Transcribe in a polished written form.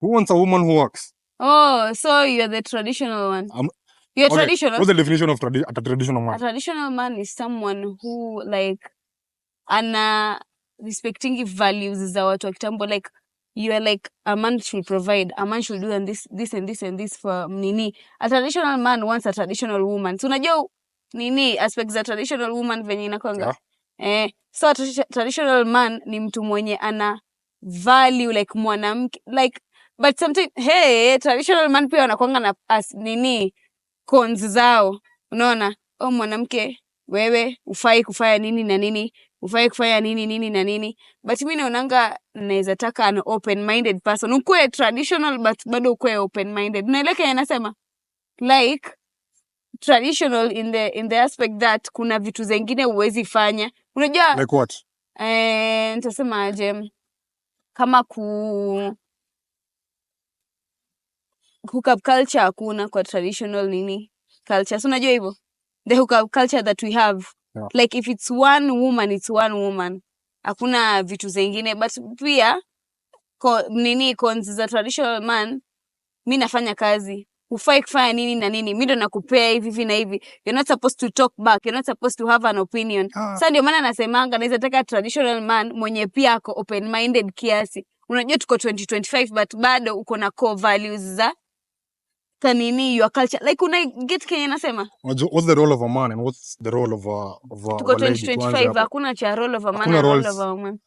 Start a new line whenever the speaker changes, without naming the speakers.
Who wants a woman who works?
Oh, so you're the traditional one. You're
Okay,
traditional.
what's the definition of a traditional
A
man?
traditional man is someone who like ana respecting values za watu wa kitambo, like you are like a man should provide, a man should do and this and this and this for nini. A traditional man wants a traditional woman. So unajua nini aspects za traditional woman venye inakwanga. Yeah. So a traditional man ni mtu mwenye ana value like mwanamke like, but sometimes hey, traditional man pia wanakuanga na as nini cons zao, unaona? Oh, mwanamke wewe ufai kufanya nini na nini, ufai kufanya nini na nini, but mimi naonanga naweza taka an open minded person. Ukue traditional but bado ukue open minded. Unaeleka yanasema like traditional in the aspect that kuna vitu zingine uwezi fanya. Unajua
like what?
Nitasema aje, kama hookup culture hakuna kwa traditional nini culture. So unajua hivyo the hookup culture that we have,
Yeah.
like if it's one woman it's one woman, hakuna vitu zingine. But pia nini cons za traditional man, mimi nafanya kazi, ufai kufanya nini na nini, mimi ndo nakupea hivi na hivi, you're not supposed to talk back, you're not supposed to have an opinion. Sasa ndio maana nasemanga naweza taka traditional man mwenye pia ako open minded kiasi. Unajua tuko 2025 but bado uko na core values za kanini your culture, like una get Kenya nasema
What's the role of a man and what's the role of a
tuko
lady?
2025 hakuna cha role of a man and role of a woman.